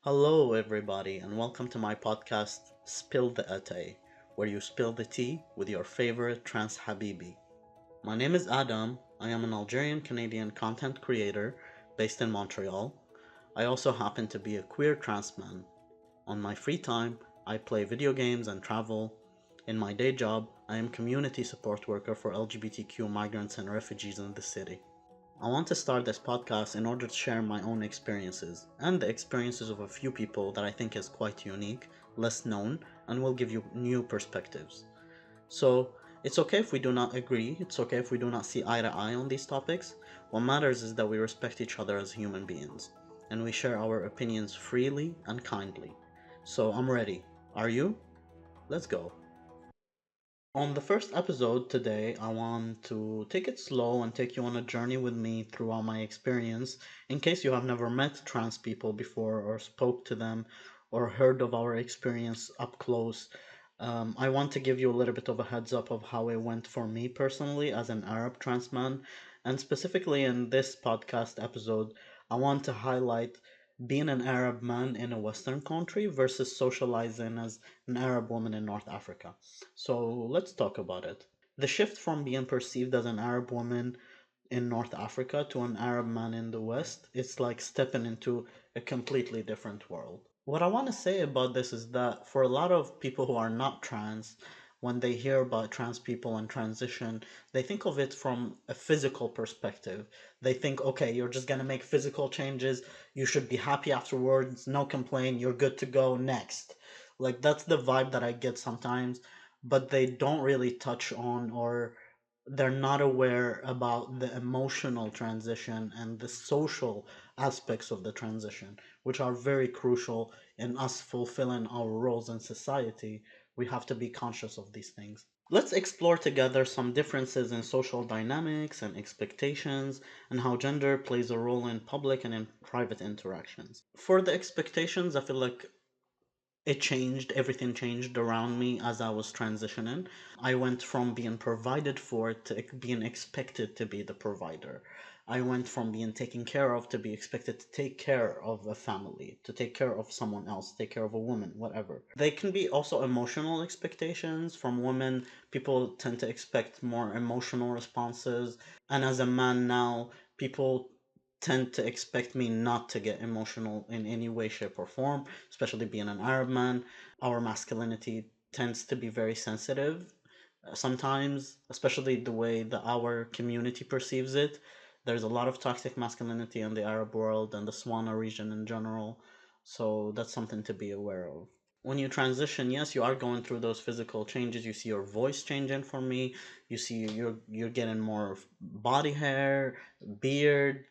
Hello, everybody, and welcome to my podcast, Spill the Atay, where you spill the tea with your favorite trans Habibi. My name is Adam. I am an Algerian Canadian content creator based in Montreal. I also happen to be a queer trans man. On my free time, I play video games and travel. In my day job, I am community support worker for LGBTQ migrants and refugees in the city. I want to start this podcast in order to share my own experiences and the experiences of a few people that I think is quite unique, less known, and will give you new perspectives. So, it's okay if we do not agree, it's okay if we do not see eye to eye on these topics. What matters is that we respect each other as human beings, and we share our opinions freely and kindly. So, I'm ready. Are you? Let's go. On the first episode today, I want to take it slow and take you on a journey with me throughout my experience. In case you have never met trans people before, or spoke to them, or heard of our experience up close, I want to give you a little bit of a heads up of how it went for me personally as an Arab trans man. And specifically in this podcast episode, I want to highlight being an Arab man in a Western country versus socializing as an Arab woman in North Africa. So let's talk about it. The shift from being perceived as an Arab woman in North Africa to an Arab man in the West, it's like stepping into a completely different world. What I want to say about this is that for a lot of people who are not trans, when they hear about trans people and transition, they think of it from a physical perspective. They think, okay, you're just gonna make physical changes, you should be happy afterwards, no complaint, you're good to go next. Like that's the vibe that I get sometimes, but they don't really touch on or they're not aware about the emotional transition and the social aspects of the transition, which are very crucial in us fulfilling our roles in society. We have to be conscious of these things. Let's explore together some differences in social dynamics and expectations and how gender plays a role in public and in private interactions. For the expectations, I feel like everything changed around me as I was transitioning. I went from being provided for to being expected to be the provider. I went from being taken care of to be expected to take care of a family, to take care of someone else, take care of a woman, whatever. They can be also emotional expectations from women. People tend to expect more emotional responses. And as a man now, people tend to expect me not to get emotional in any way, shape, or form, especially being an Arab man. Our masculinity tends to be very sensitive sometimes, especially the way that our community perceives it. There's a lot of toxic masculinity in the Arab world and the Swana region in general, so that's something to be aware of. When you transition, yes, you are going through those physical changes. You see your voice changing for me. You see you're getting more body hair, beard.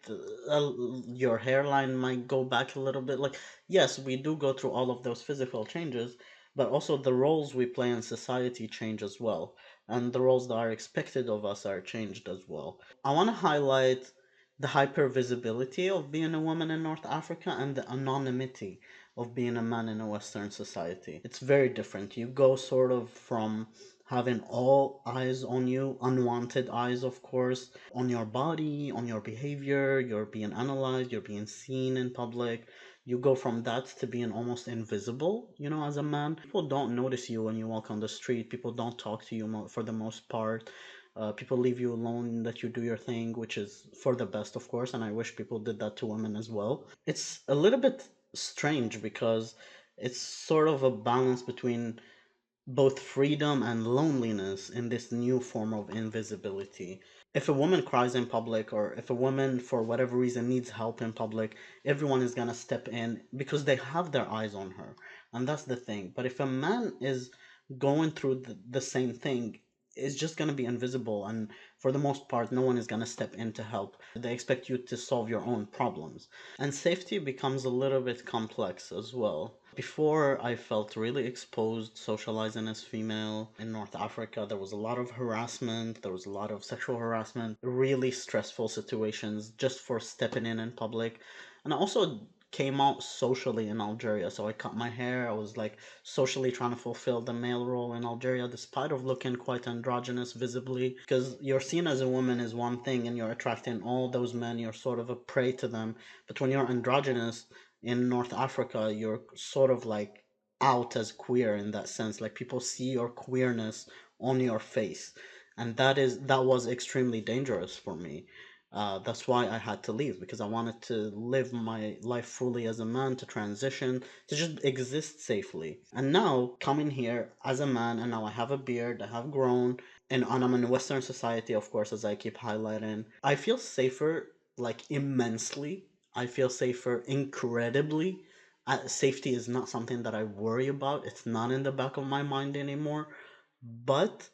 Your hairline might go back a little bit. Like, yes, we do go through all of those physical changes, but also the roles we play in society change as well, and the roles that are expected of us are changed as well. I want to highlight the hypervisibility of being a woman in North Africa and the anonymity of being a man in a Western society. It's very different. You go sort of from having all eyes on you, unwanted eyes, of course, on your body, on your behavior, you're being analyzed, you're being seen in public. You go from that to being almost invisible, as a man. People don't notice you when you walk on the street, people don't talk to you for the most part. People leave you alone, that you do your thing, which is for the best, of course, and I wish people did that to women as well. It's a little bit strange because it's sort of a balance between both freedom and loneliness in this new form of invisibility. If a woman cries in public, or if a woman, for whatever reason, needs help in public, everyone is gonna step in because they have their eyes on her. And that's the thing. But if a man is going through the same thing, it's just gonna be invisible. And for the most part, no one is gonna step in to help. They expect you to solve your own problems. And safety becomes a little bit complex as well. Before, I felt really exposed socializing as female in North Africa. There was a lot of harassment, there was a lot of sexual harassment, really stressful situations just for stepping in public. And I also came out socially in Algeria. So I cut my hair. I was like socially trying to fulfill the male role in Algeria, despite of looking quite androgynous visibly. Because you're seen as a woman is one thing, and you're attracting all those men. You're sort of a prey to them. But when you're androgynous, in North Africa, you're sort of like out as queer in that sense. Like people see your queerness on your face, and that was extremely dangerous for me. That's why I had to leave, because I wanted to live my life fully as a man, to transition, to just exist safely. And now coming here as a man, and now I have a beard, I have grown, and I'm in Western society, of course, as I keep highlighting. I feel safer, like immensely. I feel safer incredibly. Safety is not something that I worry about. It's not in the back of my mind anymore. But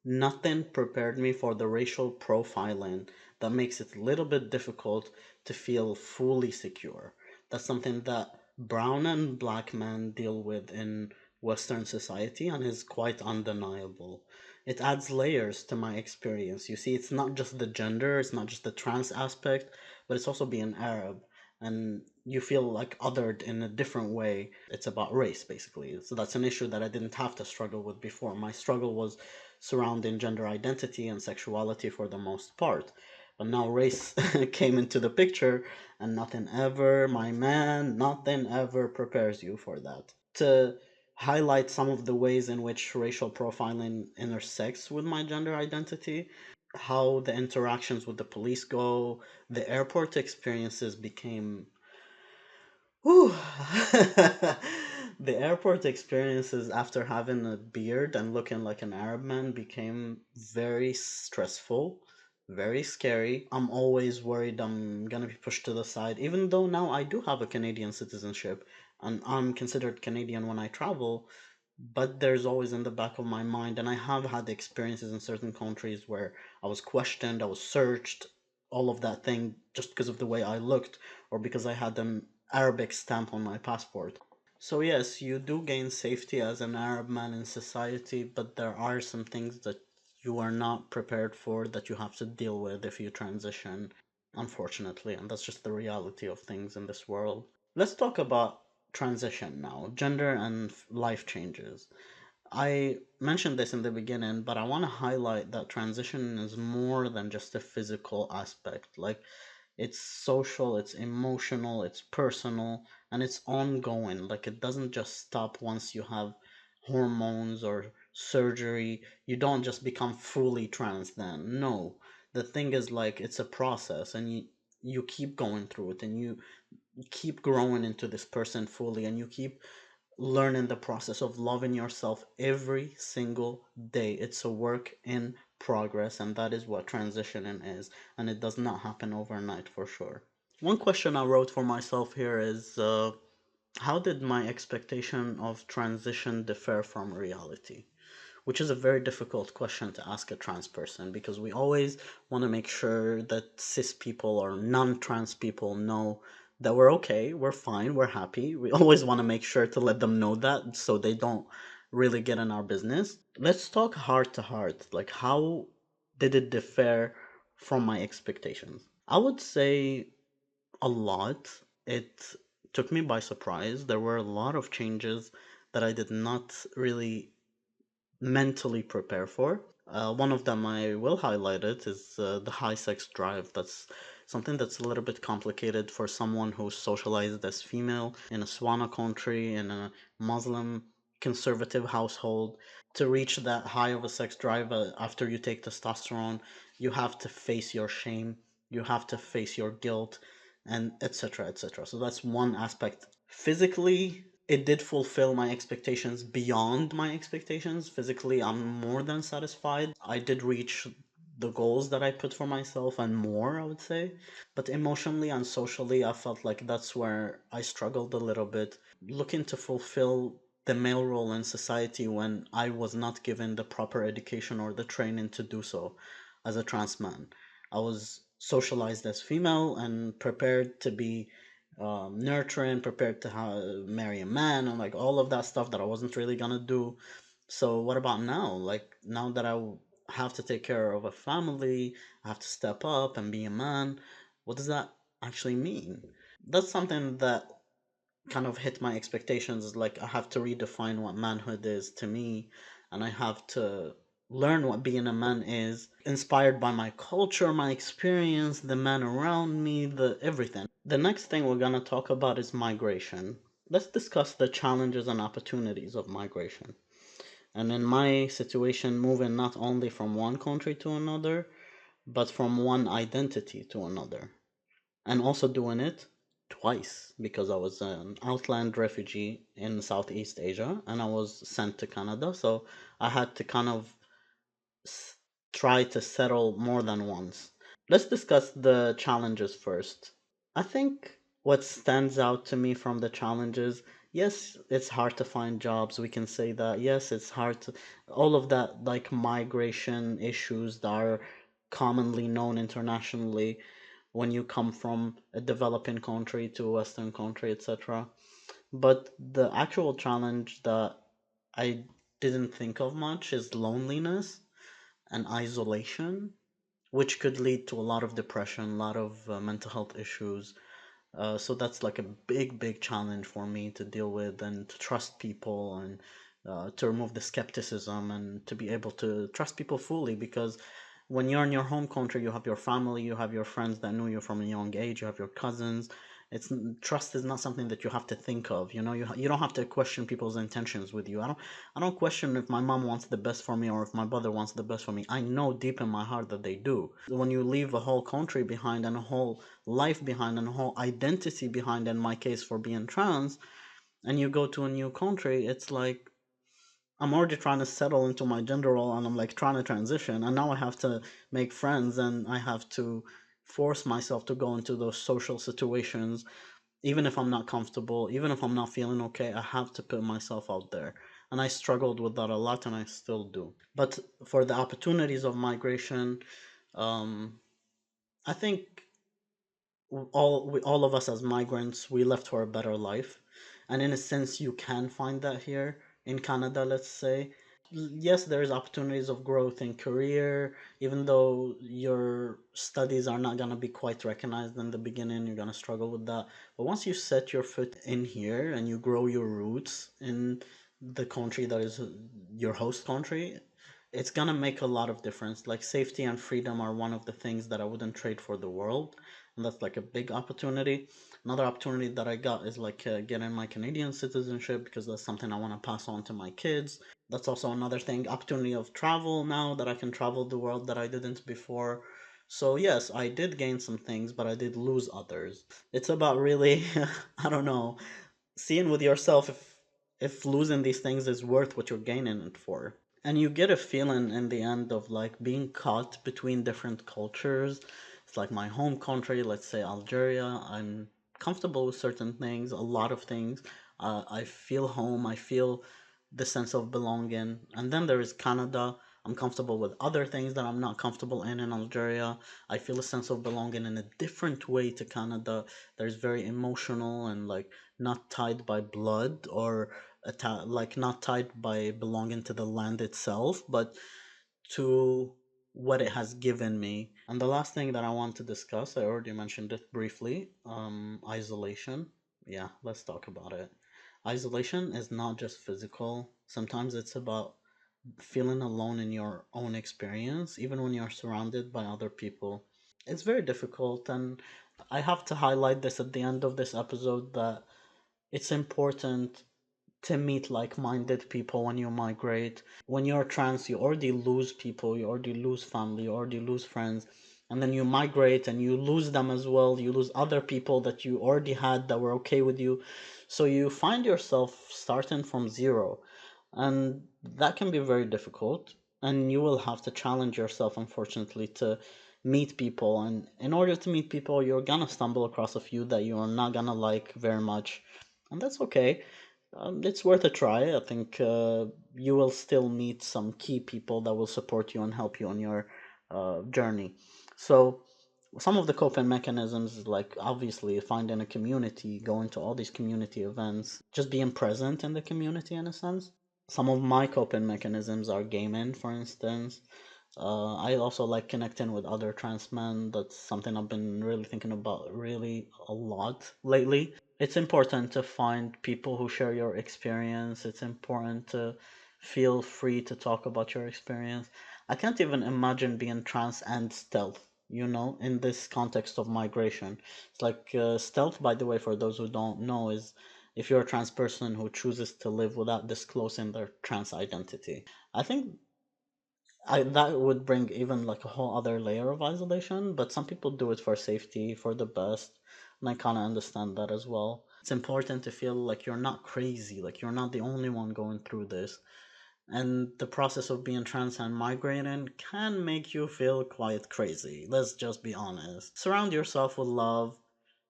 nothing prepared me for the racial profiling that makes it a little bit difficult to feel fully secure. That's something that brown and black men deal with in Western society and is quite undeniable. It adds layers to my experience. You see, it's not just the gender, it's not just the trans aspect, but it's also being Arab. And you feel like othered in a different way. It's about race, basically. So that's an issue that I didn't have to struggle with before. My struggle was surrounding gender identity and sexuality for the most part. But now race came into the picture, and nothing ever, my man, nothing ever prepares you for that. To highlight some of the ways in which racial profiling intersects with my gender identity, how the interactions with the police go, the airport experiences became Whew. The airport experiences after having a beard and looking like an Arab man became very stressful, very scary. I'm always worried I'm gonna be pushed to the side, even though now I do have a Canadian citizenship and I'm considered Canadian when I travel, but there's always in the back of my mind, and I have had experiences in certain countries where I was questioned, I was searched, all of that thing just because of the way I looked or because I had an Arabic stamp on my passport. So yes, you do gain safety as an Arab man in society, but there are some things that you are not prepared for that you have to deal with if you transition, unfortunately, and that's just the reality of things in this world. Let's talk about transition now, gender and life changes. I mentioned this in the beginning, but I want to highlight that transition is more than just a physical aspect. Like, it's social, it's emotional, it's personal, and it's ongoing. Like, it doesn't just stop once you have hormones or surgery. You don't just become fully trans then. No. The thing is, like, it's a process, and you keep going through it, and you keep growing into this person fully, and you keep learning the process of loving yourself every single day. It's a work in progress, and that is what transitioning is, and it does not happen overnight for sure. One question I wrote for myself here is how did my expectation of transition differ from reality? Which is a very difficult question to ask a trans person, because we always want to make sure that cis people or non-trans people know that we're okay, we're fine, we're happy. We always want to make sure to let them know that so they don't really get in our business. Let's talk heart to heart. Like, how did it differ from my expectations? I would say a lot. It took me by surprise. There were a lot of changes that I did not really mentally prepare for. One of them I will highlight it is the high sex drive. That's something that's a little bit complicated for someone who's socialized as female in a Swana country, in a Muslim conservative household. To reach that high of a sex drive after you take testosterone, you have to face your shame, you have to face your guilt, and etc. etc. So that's one aspect. Physically, it did fulfill my expectations beyond my expectations. Physically, I'm more than satisfied. I did reach the goals that I put for myself and more, I would say. But emotionally and socially, I felt like that's where I struggled a little bit, looking to fulfill the male role in society when I was not given the proper education or the training to do so as a trans man. I was socialized as female and prepared to be nurturing, prepared to marry a man, and like all of that stuff that I wasn't really gonna do. So what about now? Like now that have to take care of a family, I have to step up and be a man. What does that actually mean? That's something that kind of hit my expectations. Like I have to redefine what manhood is to me, and I have to learn what being a man is, inspired by my culture, my experience, the men around me, the everything. The next thing we're going to talk about is migration. Let's discuss the challenges and opportunities of migration. And in my situation, moving not only from one country to another, but from one identity to another. And also doing it twice because I was an outland refugee in Southeast Asia and I was sent to Canada. So I had to kind of s- try to settle more than once. Let's discuss the challenges first. I think what stands out to me from the challenges, yes, it's hard to find jobs. We can say that. Yes, it's hard to, all of that, like migration issues that are commonly known internationally when you come from a developing country to a Western country, etc. But the actual challenge that I didn't think of much is loneliness and isolation, which could lead to a lot of depression, a lot of mental health issues. So that's like a big challenge for me to deal with and to trust people and to remove the skepticism and to be able to trust people fully because when you're in your home country, you have your family, you have your friends that knew you from a young age, you have your cousins. It's trust is not something that you have to think of. You know, you don't have to question people's intentions with you. I don't question if my mom wants the best for me or if my brother wants the best for me. I know deep in my heart that they do. When you leave a whole country behind and a whole life behind and a whole identity behind, in my case for being trans, and you go to a new country, it's like I'm already trying to settle into my gender role and I'm like trying to transition and now I have to make friends and I have to force myself to go into those social situations even if I'm not comfortable, even if I'm not feeling okay, I have to put myself out there. And I struggled with that a lot and I still do. But for the opportunities of migration, um, I think all of us as migrants we left for a better life, and in a sense you can find that here in Canada, let's say. Yes, there's opportunities of growth in career, even though your studies are not going to be quite recognized in the beginning, you're going to struggle with that. But once you set your foot in here and you grow your roots in the country that is your host country, it's gonna make a lot of difference. Like safety and freedom are one of the things that I wouldn't trade for the world, and that's like a big opportunity. Another opportunity that I got is like getting my Canadian citizenship because that's something I want to pass on to my kids. That's also another thing. Opportunity of travel now that I can travel the world that I didn't before. So yes, I did gain some things, but I did lose others. It's about really, I don't know, seeing with yourself if losing these things is worth what you're gaining it for. And you get a feeling in the end of like being caught between different cultures. It's like my home country, let's say Algeria. I'm comfortable with certain things, a lot of things. I feel home, I feel the sense of belonging. And then there is Canada. I'm comfortable with other things that I'm not comfortable in Algeria. I feel a sense of belonging in a different way to Canada. There's very emotional and like not tied by blood or like not tied by belonging to the land itself, but to what it has given me. And the last thing that I want to discuss, I already mentioned it briefly, isolation. Yeah, let's talk about it. Isolation is not just physical. Sometimes it's about feeling alone in your own experience, even when you're surrounded by other people. It's very difficult, and I have to highlight this at the end of this episode that it's important to meet like-minded people when you migrate. When you're trans, you already lose people, you already lose family, you already lose friends, and then you migrate and you lose them as well. You lose other people that you already had that were okay with you. So you find yourself starting from zero, and that can be very difficult. And you will have to challenge yourself, unfortunately, to meet people. And in order to meet people, you're gonna stumble across a few that you're not gonna like very much, and that's okay. It's worth a try. I think you will still meet some key people that will support you and help you on your journey. So, some of the coping mechanisms is like obviously finding a community, going to all these community events, just being present in the community in a sense. Some of my coping mechanisms are gaming, for instance. I also like connecting with other trans men. That's something I've been really thinking about really a lot lately. It's important to find people who share your experience. It's important to Feel free to talk about your experience. I can't even imagine being trans and stealth, in this context of migration. It's like stealth, by the way, for those who don't know, is if you're a trans person who chooses to live without disclosing their trans identity. I think that would bring even like a whole other layer of isolation, but some people do it for safety, for the best, and I kind of understand that as well. It's important to feel like you're not crazy, like you're not the only one going through this, and the process of being trans and migrating can make you feel quite crazy. Let's just be honest. Surround yourself with love,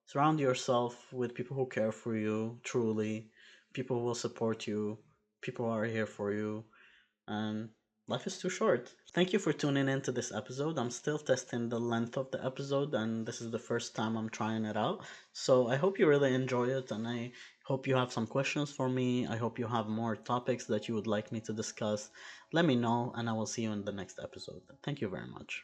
surround yourself with people who care for you, truly, people who will support you, people who are here for you, and life is too short. Thank you for tuning in to this episode. I'm still testing the length of the episode, and this is the first time I'm trying it out. So I hope you really enjoy it, and I hope you have some questions for me. I hope you have more topics that you would like me to discuss. Let me know, and I will see you in the next episode. Thank you very much.